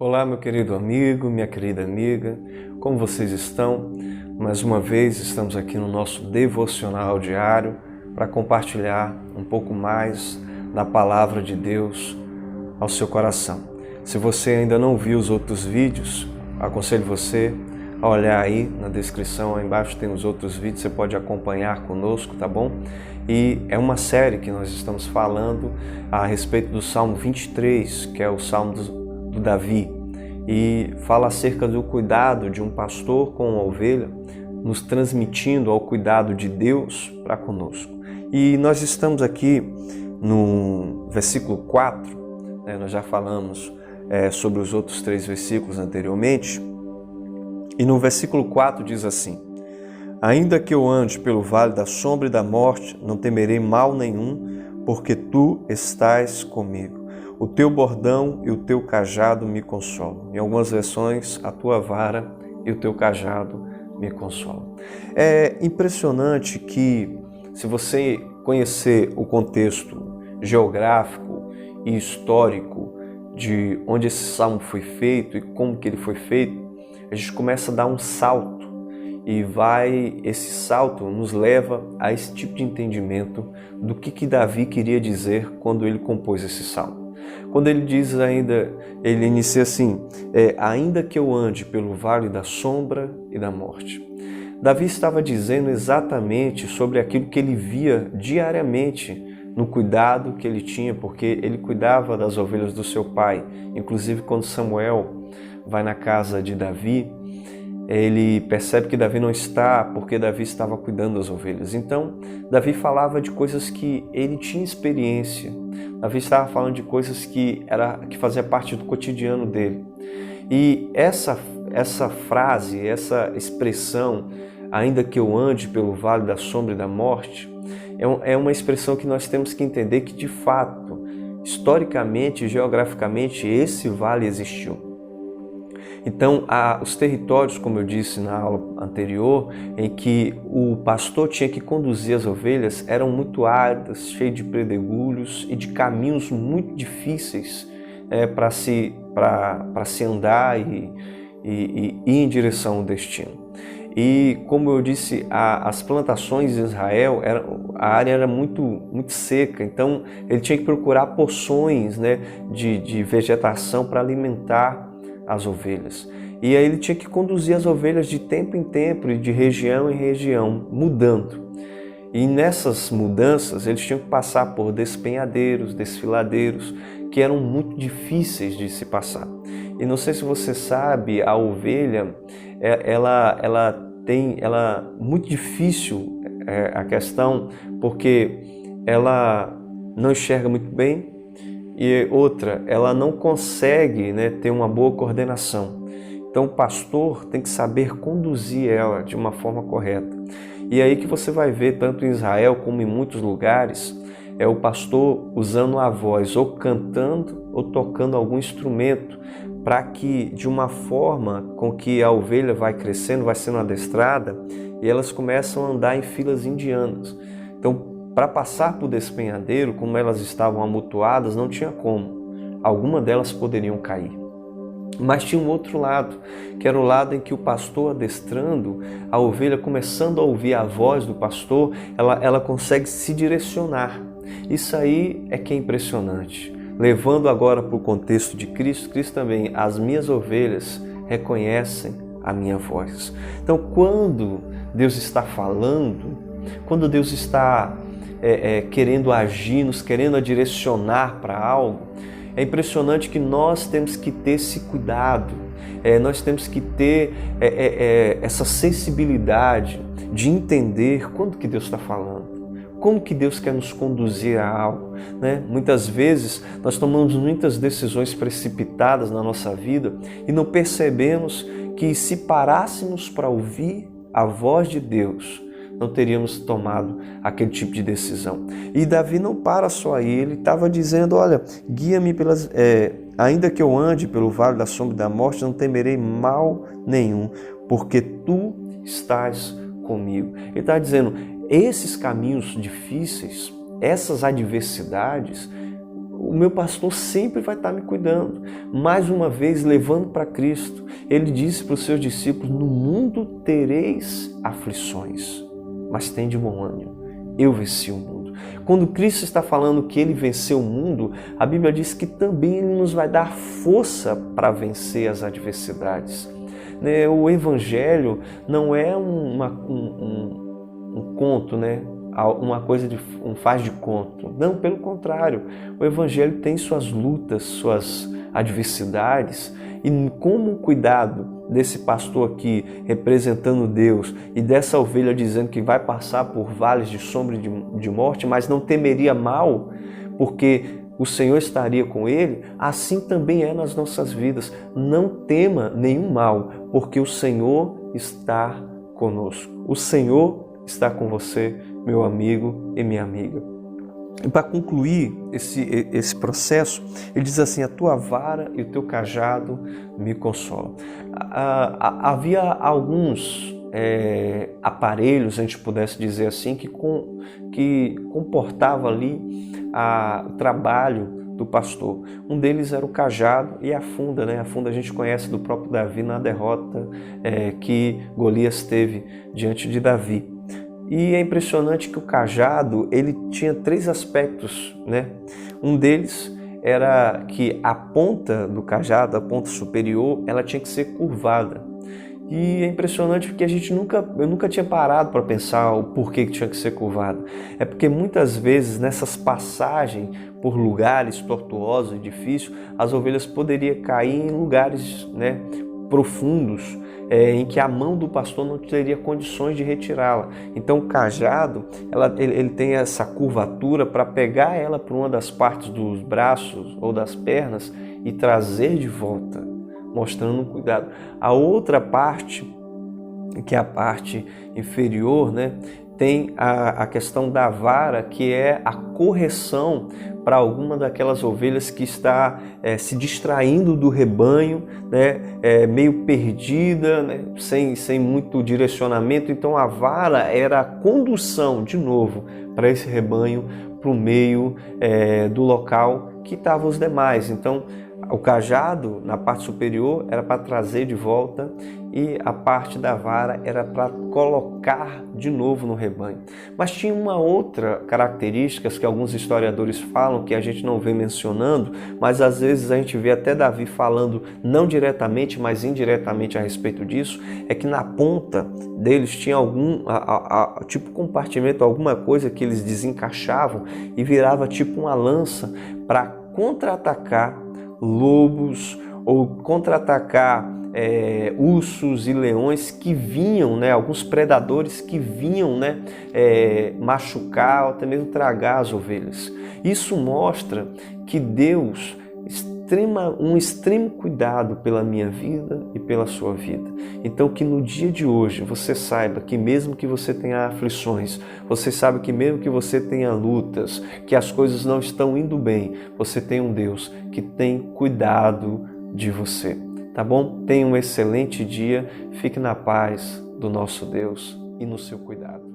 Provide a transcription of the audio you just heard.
Olá, meu querido amigo, minha querida amiga, como vocês estão? Mais uma vez estamos aqui no nosso devocional diário para compartilhar um pouco mais da palavra de Deus ao seu coração. Se você ainda não viu os outros vídeos, aconselho você a olhar aí na descrição, aí embaixo tem os outros vídeos, você pode acompanhar conosco, tá bom? E é uma série que nós estamos falando a respeito do Salmo 23, que é o Salmo do Davi, e fala acerca do cuidado de um pastor com uma ovelha, nos transmitindo ao cuidado de Deus para conosco. E nós estamos aqui no versículo 4, nós já falamos sobre os outros 3 versículos anteriormente, e no versículo 4 diz assim: ainda que eu ande pelo vale da sombra e da morte, não temerei mal nenhum, porque tu estás comigo. O teu bordão e o teu cajado me consolam. Em algumas versões, a tua vara e o teu cajado me consolam. É impressionante que, se você conhecer o contexto geográfico e histórico de onde esse salmo foi feito e como que ele foi feito, a gente começa a dar um salto. E esse salto nos leva a esse tipo de entendimento do que Davi queria dizer quando ele compôs esse salmo. Quando ele diz ele inicia assim: ainda que eu ande pelo vale da sombra e da morte. Davi estava dizendo exatamente sobre aquilo que ele via diariamente no cuidado que ele tinha, porque ele cuidava das ovelhas do seu pai. Inclusive, quando Samuel vai na casa de Davi, ele percebe que Davi não está, porque Davi estava cuidando das ovelhas. Então, Davi falava de coisas que ele tinha experiência. Davi estava falando de coisas que fazia parte do cotidiano dele. E essa frase, essa expressão, ainda que eu ande pelo vale da sombra e da morte, é uma expressão que nós temos que entender que, de fato, historicamente e geograficamente, esse vale existiu. Então, os territórios, como eu disse na aula anterior, em que o pastor tinha que conduzir as ovelhas, eram muito áridas, cheios de pedregulhos e de caminhos muito difíceis para se andar e ir em direção ao destino. E, como eu disse, as plantações de Israel, a área era muito seca, então ele tinha que procurar porções de vegetação para alimentar as ovelhas. E aí ele tinha que conduzir as ovelhas de tempo em tempo e de região em região, mudando. E nessas mudanças eles tinham que passar por despenhadeiros, desfiladeiros, que eram muito difíceis de se passar. E não sei se você sabe, a ovelha, ela muito difícil a questão, porque ela não enxerga muito bem. E outra, ela não consegue ter uma boa coordenação. Então o pastor tem que saber conduzir ela de uma forma correta. E aí que você vai ver, tanto em Israel como em muitos lugares, o pastor usando a voz, ou cantando ou tocando algum instrumento, para que, de uma forma com que a ovelha vai crescendo, vai sendo adestrada, e elas começam a andar em filas indianas. Então, para passar por despenhadeiro, como elas estavam amontoadas, não tinha como. Algumas delas poderiam cair. Mas tinha um outro lado, que era o lado em que o pastor adestrando, a ovelha começando a ouvir a voz do pastor, ela consegue se direcionar. Isso aí é que é impressionante. Levando agora para o contexto de Cristo, Cristo também, as minhas ovelhas reconhecem a minha voz. Então, quando Deus está falando, quando Deus está querendo agir, nos querendo direcionar para algo, é impressionante que nós temos que ter esse cuidado, nós temos que ter essa sensibilidade de entender quando que Deus está falando, como que Deus quer nos conduzir a algo. Muitas vezes nós tomamos muitas decisões precipitadas na nossa vida e não percebemos que, se parássemos para ouvir a voz de Deus, não teríamos tomado aquele tipo de decisão. E Davi não para só aí, ele estava dizendo: olha, guia-me ainda que eu ande pelo vale da sombra e da morte, não temerei mal nenhum, porque tu estás comigo. Ele está dizendo, esses caminhos difíceis, essas adversidades, o meu pastor sempre vai estar me cuidando. Mais uma vez, levando para Cristo. Ele disse para os seus discípulos: no mundo tereis aflições, mas tende bom ânimo. Eu venci o mundo. Quando Cristo está falando que Ele venceu o mundo, a Bíblia diz que também Ele nos vai dar força para vencer as adversidades. O Evangelho não é um conto, uma coisa de um faz de conto. Não, pelo contrário. O Evangelho tem suas lutas, suas adversidades, e como o cuidado desse pastor aqui, representando Deus, e dessa ovelha dizendo que vai passar por vales de sombra de morte, mas não temeria mal, porque o Senhor estaria com ele, assim também é nas nossas vidas. Não tema nenhum mal, porque o Senhor está conosco. O Senhor está com você, meu amigo e minha amiga. E para concluir esse processo, ele diz assim: a tua vara e o teu cajado me consolam. Havia alguns aparelhos, a gente pudesse dizer assim, que comportava ali o trabalho do pastor. Um deles era o cajado e a funda. A funda a gente conhece do próprio Davi na derrota que Golias teve diante de Davi. E é impressionante que o cajado, ele tinha 3 aspectos, Um deles era que a ponta do cajado, a ponta superior, ela tinha que ser curvada. E é impressionante porque eu nunca tinha parado para pensar o porquê que tinha que ser curvada. É porque muitas vezes nessas passagens por lugares tortuosos e difíceis, as ovelhas poderiam cair em lugares profundos, em que a mão do pastor não teria condições de retirá-la. Então o cajado, ele tem essa curvatura para pegar ela por uma das partes dos braços ou das pernas e trazer de volta, mostrando um cuidado. A outra parte, que é a parte inferior, tem a questão da vara, que é a correção para alguma daquelas ovelhas que está se distraindo do rebanho, meio perdida, sem muito direcionamento. Então a vara era a condução, de novo, para esse rebanho, para o meio do local que estavam os demais. Então o cajado, na parte superior, era para trazer de volta, e a parte da vara era para colocar de novo no rebanho. Mas tinha uma outra característica que alguns historiadores falam, que a gente não vê mencionando, mas às vezes a gente vê até Davi falando, não diretamente, mas indiretamente a respeito disso, é que na ponta deles tinha algum tipo compartimento, alguma coisa que eles desencaixavam e virava tipo uma lança para contra-atacar lobos ou contra-atacar ursos e leões que vinham, alguns predadores que vinham machucar ou até mesmo tragar as ovelhas. Isso mostra que Deus um extremo cuidado pela minha vida e pela sua vida. Então que no dia de hoje você saiba que mesmo que você tenha aflições, você sabe que mesmo que você tenha lutas, que as coisas não estão indo bem, você tem um Deus que tem cuidado de você. Tá bom? Tenha um excelente dia, fique na paz do nosso Deus e no seu cuidado.